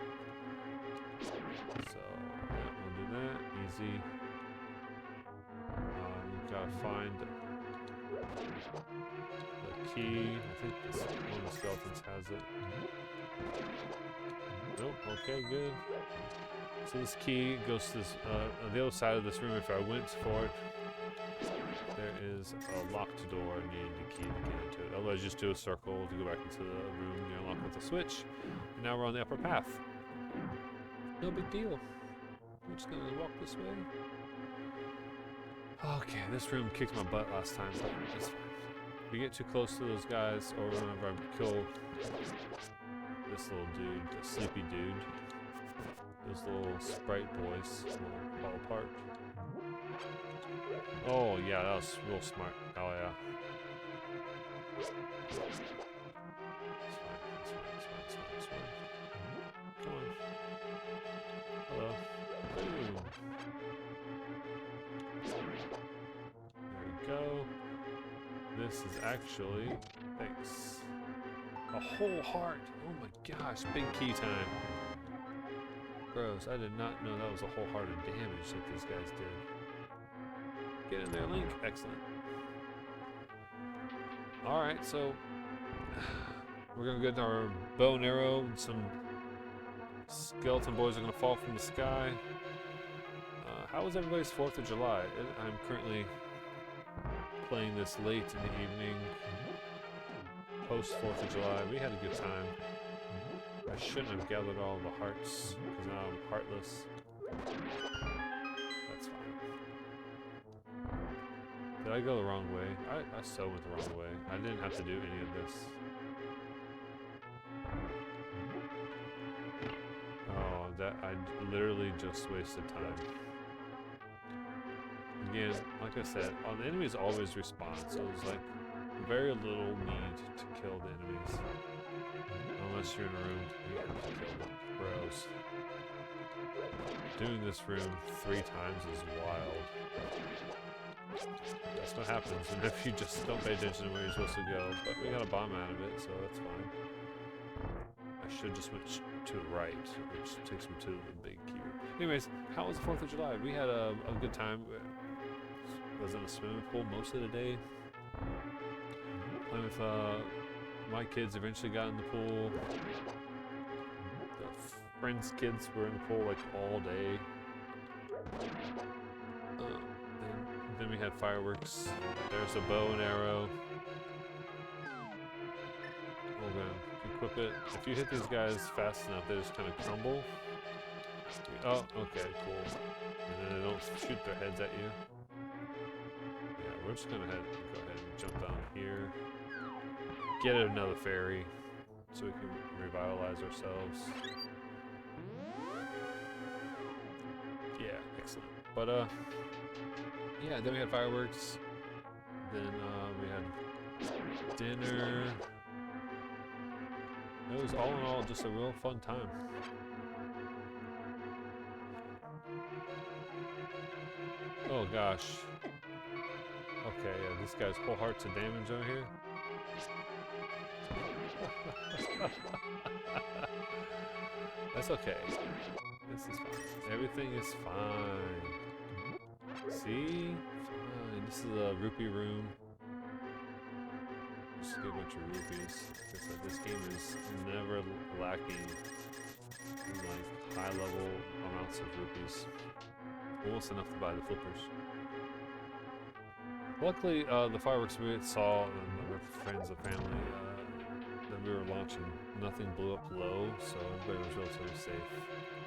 Speaker 1: So, yeah, we'll do that. Easy. You gotta find the key. I think this one of the skeletons has it. Nope. Okay, good. So this key goes to this, on the other side of this room. If I went for it, there is a locked door and you need the key to get into it. Otherwise, just do a circle to go back into the room. You unlock with a switch. And now we're on the upper path. No big deal. We're just gonna walk this way. Okay, this room kicked my butt last time, but it's fine. If we get too close to those guys, or whenever I kill this little dude, the sleepy dude, those little sprite boys will fall apart. Oh yeah, that was real smart. Oh yeah. Smart. Come on. Hello. Boom. There we go. This is actually, thanks, a whole heart. Oh my gosh, big key time. Gross, I did not know that was a whole heart of damage that these guys did. Get in there, Link. Excellent. Alright, so we're gonna get our bow and arrow, and some skeleton boys are gonna fall from the sky. How was everybody's 4th of July? I'm currently playing this late in the evening, post 4th of July. We had a good time. I shouldn't have gathered all the hearts, because now I'm heartless. That's fine. Did I go the wrong way? I so went the wrong way. I didn't have to do any of this. Oh, that I literally just wasted time. Again, like I said, the enemies always respawn, so it's like very little need to kill the enemies. Unless you're in a room, you have to kill them. Bros. Doing this room 3 times is wild. That's what happens if you just don't pay attention to where you're supposed to go. But we got a bomb out of it, so that's fine. I should just switch to the right, which takes me to the big key room. Anyways, how was the 4th of July? We had a good time. Was in a swimming pool most of the day. Playing with my kids eventually got in the pool. The friends' kids were in the pool like all day. Then we had fireworks. There's a bow and arrow. We're gonna equip it. If you hit these guys fast enough, they just kind of crumble. Oh, okay, cool. And then they don't shoot their heads at you. Yeah, we're just gonna go ahead and jump down here. Get another fairy so we can revitalize ourselves. Yeah, excellent. But yeah, then we had fireworks. Then we had dinner. It was all in all just a real fun time. Oh gosh. Okay, yeah, this guy's whole hearts of damage over here. That's okay. This is fine. Everything is fine. See? Fine. This is a rupee room. Just a good bunch of rupees. This game is never lacking in like high level amounts of rupees. Almost enough to buy the flippers. Luckily, the fireworks we saw with friends and family that we were launching, nothing blew up low, so everybody was relatively safe.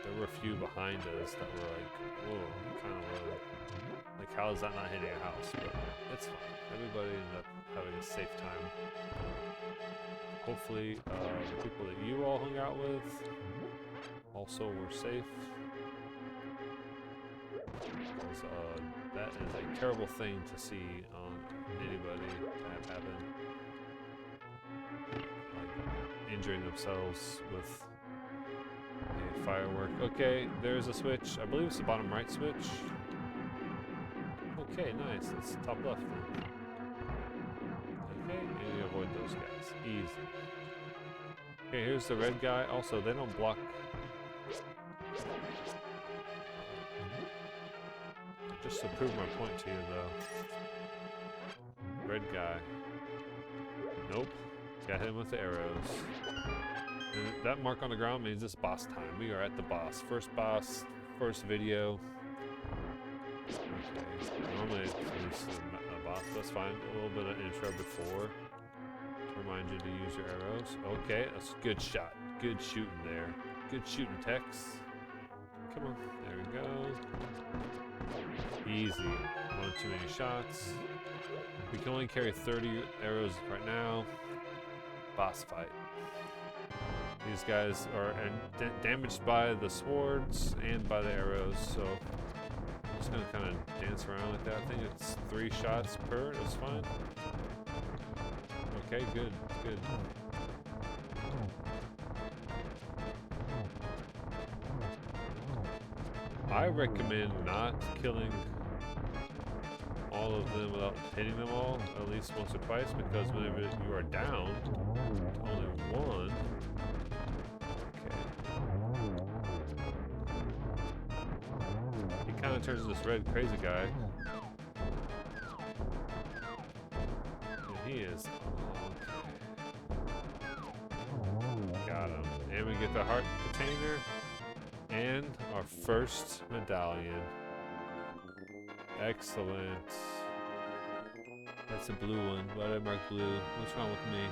Speaker 1: There were a few behind us that were like, whoa, kind of low. Like, how is that not hitting a house? But it's fine. Everybody ended up having a safe time. Hopefully, the people that you all hung out with also were safe. Because that is a terrible thing to see on anybody to have happen. Like, injuring themselves with a firework. Okay, there's a switch. I believe it's the bottom right switch. Okay, nice. It's top left then. Okay, and you avoid those guys. Easy. Okay, here's the red guy. Also, they don't block. Just to prove my point to you, though. Red guy. Nope. Got hit him with the arrows. And that mark on the ground means it's boss time. We are at the boss. First boss, first video. Okay. Normally it's a boss, but that's fine. A little bit of intro before to remind you to use your arrows. Okay, that's a good shot. Good shooting there. Good shooting, Tex. Come on. There we go. Easy. One too many shots. We can only carry 30 arrows right now. Boss fight. These guys are damaged by the swords and by the arrows, so I'm just gonna kind of dance around like that. I think it's 3 shots per. That's fine. Okay, good, good. I recommend not killing all of them without hitting them all at least once or twice, because whenever you are down to only one, okay, he kind of turns into this red crazy guy. And he is okay. Got him. And we get the heart container and our first medallion. Excellent. That's a blue one. Why did I mark blue? What's wrong with me?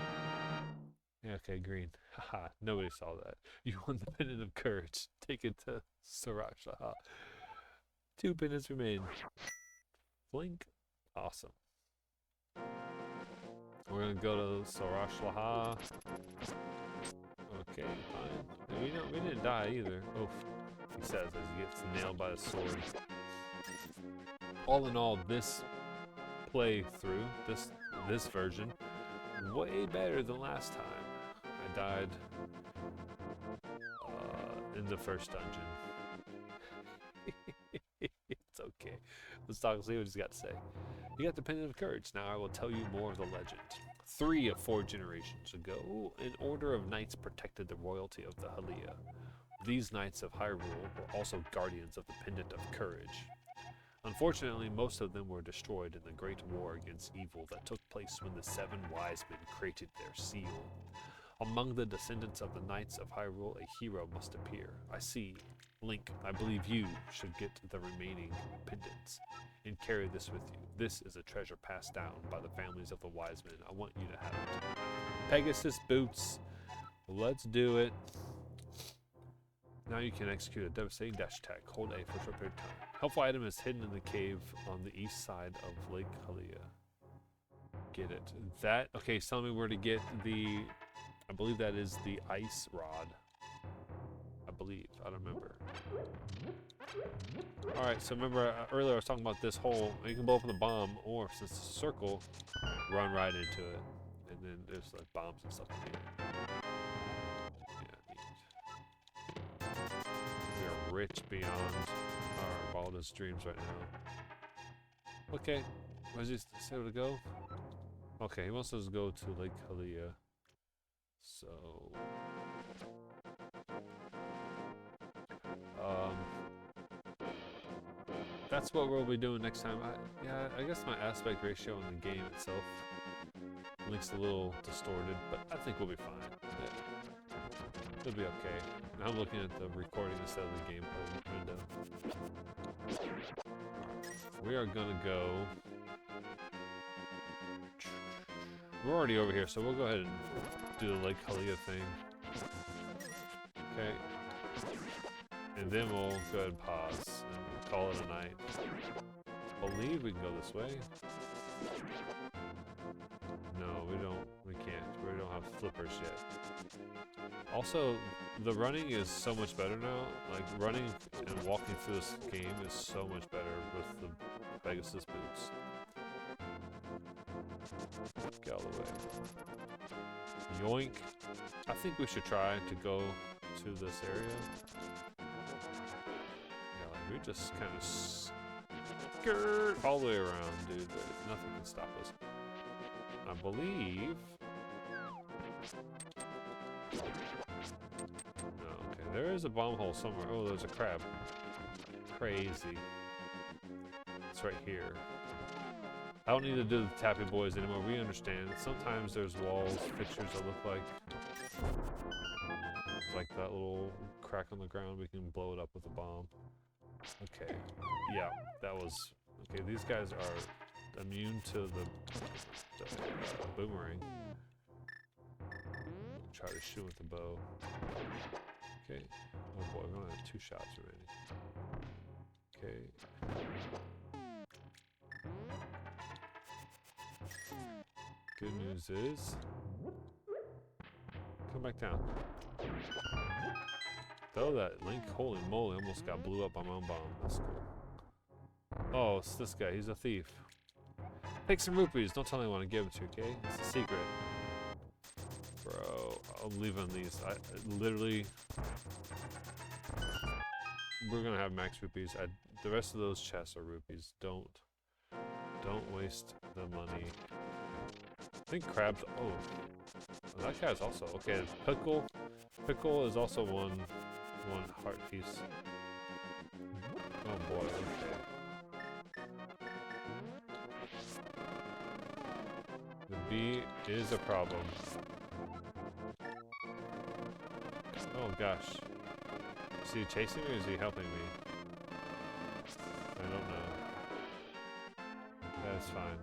Speaker 1: Yeah, okay, green. Haha, nobody saw that. You won the pendant of courage. Take it to Sarashaha. 2 pendants remain. Blink. Awesome. We're gonna go to Sarashaha. Okay, fine. We didn't die either. Oh, he says as he gets nailed by the sword. All in all, this playthrough, this version, way better than last time. I died in the first dungeon. It's okay. Let's talk and see what he's got to say. You got the pendant of courage. Now I will tell you more of the legend. 3 of 4 generations ago, an order of knights protected the royalty of the Halia. These knights of Hyrule were also guardians of the pendant of courage. Unfortunately, most of them were destroyed in the Great War against evil that took place when the 7 wise men created their seal. Among the descendants of the Knights of Hyrule, a hero must appear. I see. Link, I believe you should get the remaining pendants and carry this with you. This is a treasure passed down by the families of the wise men. I want you to have it. Pegasus boots. Let's do it. Now you can execute a devastating dash attack. Hold A for a short period of time. Helpful item is hidden in the cave on the east side of Lake Halia. Get it. That, okay, he's telling me where to get the, I believe that is the ice rod. I believe, I don't remember. Alright, so remember earlier I was talking about this hole. You can blow up the bomb, or since it's a circle, run right into it. And then there's like bombs and stuff in here. We are rich beyond our wildest dreams right now. Okay, where's he say where to go? Okay, he wants us to go to Lake Halia. So, that's what we'll be doing next time. I guess my aspect ratio in the game itself looks a little distorted, but I think we'll be fine. Yeah. It'll be okay. I'm looking at the recording instead of the gameplay window. We are gonna go. We're already over here, so we'll go ahead and do the Lake Halia thing. Okay. And then we'll go ahead and pause and call it a night. believe we can go this way. No, we don't. We can't. We don't have flippers yet. Also, the running is so much better now. Like, running and walking through this game is so much better with the Pegasus boots. Get out of the way. Yoink. I think we should try to go to this area. Yeah, like we just kind of skirt all the way around, dude. Nothing can stop us. I believe. No, okay. There is a bomb hole somewhere. Oh, there's a crab. Crazy. It's right here. I don't need to do the tappy boys anymore. We understand. Sometimes there's walls, fixtures that look like that little crack on the ground. We can blow it up with a bomb. Okay. Yeah, that was okay. These guys are immune to the boomerang. Try to shoot with the bow. Okay. Oh boy, we're gonna have 2 shots already. Okay. Good news is, come back down. Though that Link, holy moly, almost got blew up by my own bomb. That's cool. Oh, it's this guy. He's a thief. Take some rupees. Don't tell anyone to give it to you, okay? It's a secret. Bro, I'm leaving these. I literally, we're gonna have max rupees. The rest of those chests are rupees. Don't waste the money. I think crabs. Oh, that guy's also okay. Pickle is also one heart piece. Oh boy. Okay. The bee is a problem. Oh gosh. Is he chasing me or is he helping me? I don't know. That's fine.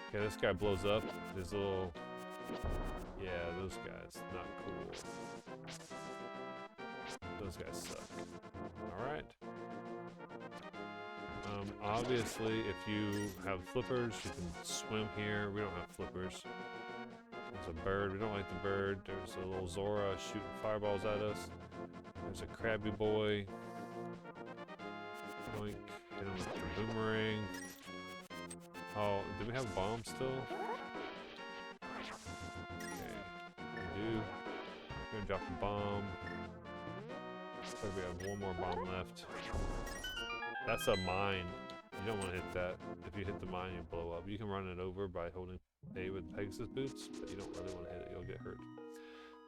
Speaker 1: Okay, this guy blows up. His little... Yeah, those guys. Not cool. Those guys suck. Alright. Obviously, if you have flippers, you can swim here. We don't have flippers. There's a bird. We don't like the bird. There's a little Zora shooting fireballs at us. There's a crabby boy. Boink. Hit him with the boomerang. Oh, do we have bombs still? Okay. We do. We're gonna drop a bomb. Looks like we have one more bomb left. That's a mine. You don't want to hit that. If you hit the mine, you blow up. You can run it over by holding A with Pegasus boots, but you don't really want to hit it. You'll get hurt.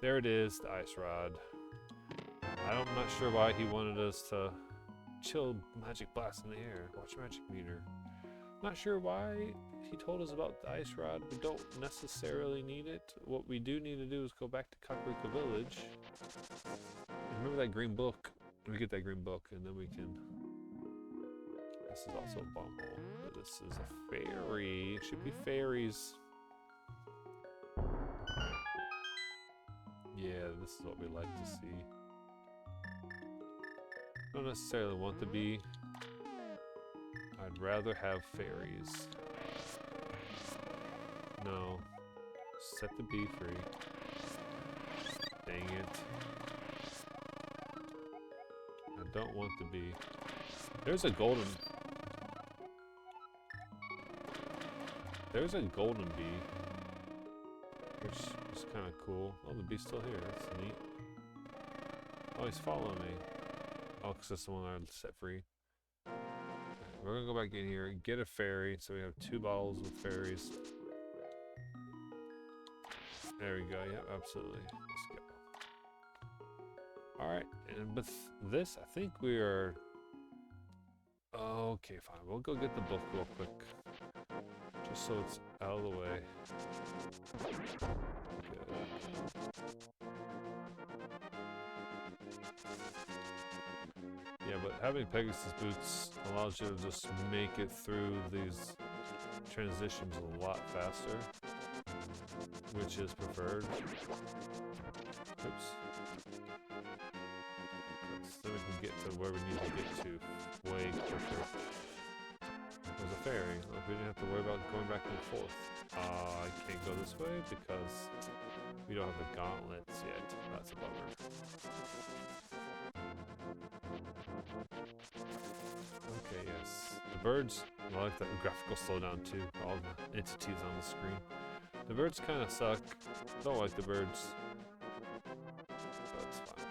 Speaker 1: There it is, the ice rod. I'm not sure why he wanted us to chill magic blast in the air. Watch magic meter. Not sure why he told us about the ice rod. We don't necessarily need it. What we do need to do is go back to Kakariko Village. Remember that green book. We get that green book, and then we can... This is also a bomb hole. But this is a fairy. It should be fairies. Yeah, this is what we like to see. Don't necessarily want to be. I'd rather have fairies. No. Set the bee free. Dang it. I don't want the bee. There's a golden... There's a golden bee. Which is kind of cool. Oh, the bee's still here. That's neat. Oh, he's following me. Oh, because that's the one I set free. We're gonna go back in here and get a fairy. So we have 2 bottles with fairies. There we go. Yep, absolutely. Let's go. Alright, and with this, I think we are... Okay, fine. We'll go get the book real quick. Just so it's out of the way. Good. Yeah, but having Pegasus boots allows you to just make it through these transitions a lot faster, which is preferred. Oops. Then we can get to where we need to get to way quicker. There's a ferry. Like we didn't have to worry about going back and forth. I can't go this way because we don't have the gauntlets yet. That's a bummer. Okay, yes. The birds, I like that graphical slowdown too. All the entities on the screen. The birds kind of suck. Don't like the birds. But it's fine.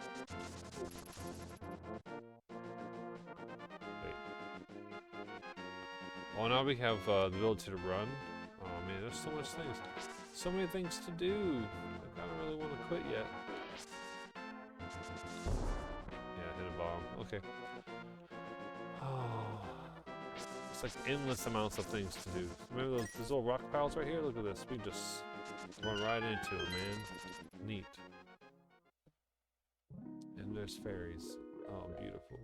Speaker 1: Wait. Oh, now we have the ability to run. Oh man, there's so much things. So many things to do. Like, I don't really want to quit yet. Yeah, hit a bomb. Okay. Oh. It's like endless amounts of things to do. Remember those little rock piles right here? Look at this. We just run right into it, man. Neat. And there's fairies. Oh, beautiful.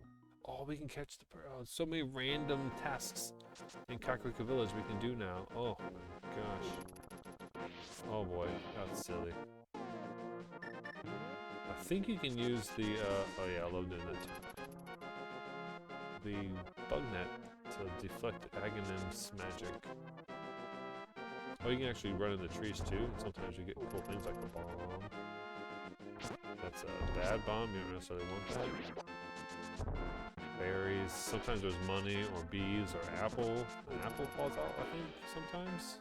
Speaker 1: Oh, we can catch the so many random tasks in Kakariko Village we can do now. Oh my gosh. Oh boy, that's silly. I think you can use the oh yeah, I love doing that too. The bug net to deflect Agahnem's magic. Oh, you can actually run in the trees too, and sometimes you get cool things like a bomb. That's a bad bomb, you don't necessarily want that. Berries, sometimes there's money, or bees, or apple. An apple falls out, I think, sometimes.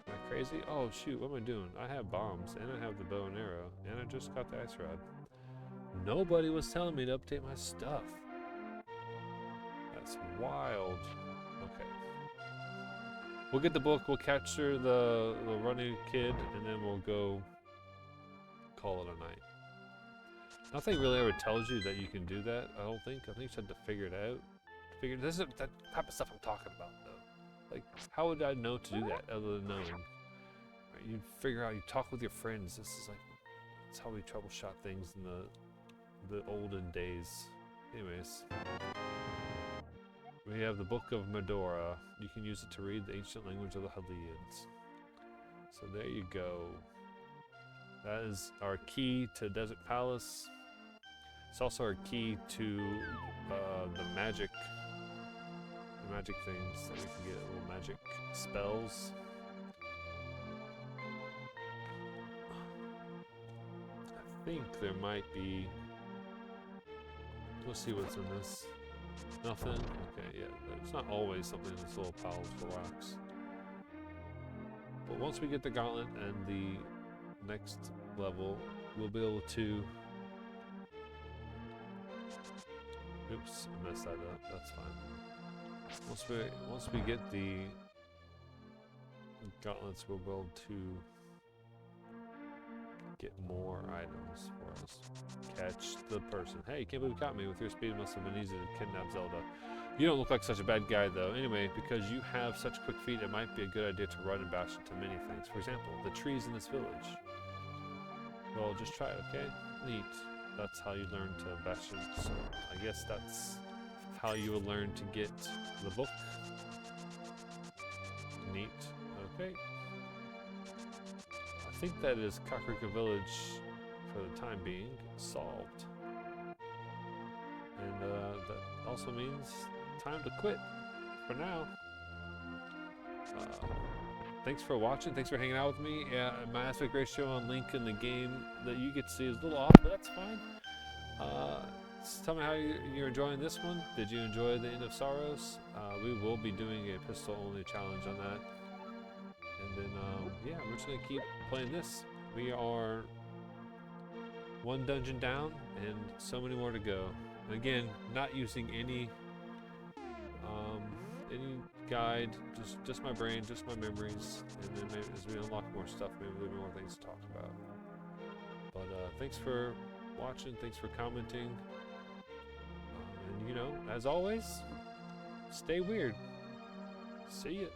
Speaker 1: Am I crazy? Oh shoot, what am I doing? I have bombs, and I have the bow and arrow, and I just got the ice rod. Nobody was telling me to update my stuff. That's wild. Okay. We'll get the book, we'll capture the running kid, and then we'll go call it a night. Nothing really ever tells you that you can do that, I don't think. I think you just have to figure it out. This is that type of stuff I'm talking about, though. Like, how would I know to do that other than knowing? Right, you figure out, you talk with your friends. This is like, that's how we troubleshot things in the olden days. Anyways. We have the Book of Medora. You can use it to read the ancient language of the Halians. So there you go. That is our key to Desert Palace. It's also our key to the magic things that we can get, little magic spells. I think there might be. Let's see what's in this. Nothing? Okay, yeah. There's not always something in this little pile for rocks. But once we get the gauntlet and the next level, we'll be able to. Oops, I messed that up. That's fine. Once we get the gauntlets, we'll be able to get more items for us. Catch the person. Hey, can't believe you caught me. With your speed, it must have been easy to kidnap Zelda. You don't look like such a bad guy, though. Anyway, because you have such quick feet, it might be a good idea to run and bash into many things. For example, the trees in this village. Well, just try it, okay? Neat. That's how you learn to bash it. So I guess that's how you will learn to get the book. Neat. Okay. I think that is Kakariko Village for the time being solved. And that also means time to quit for now. Thanks for watching. Thanks for hanging out with me. Yeah, my aspect ratio on Link in the game that you get to see is a little off, but that's fine. Tell me how you're enjoying this one. Did you enjoy the End of Sorrows? We will be doing a pistol-only challenge on that. And then, yeah, we're just going to keep playing this. We are one dungeon down and so many more to go. And again, not using any guide, just my brain, just my memories, and then maybe as we unlock more stuff, maybe there'll be more things to talk about. But thanks for watching, thanks for commenting, and you know, as always, stay weird. See ya.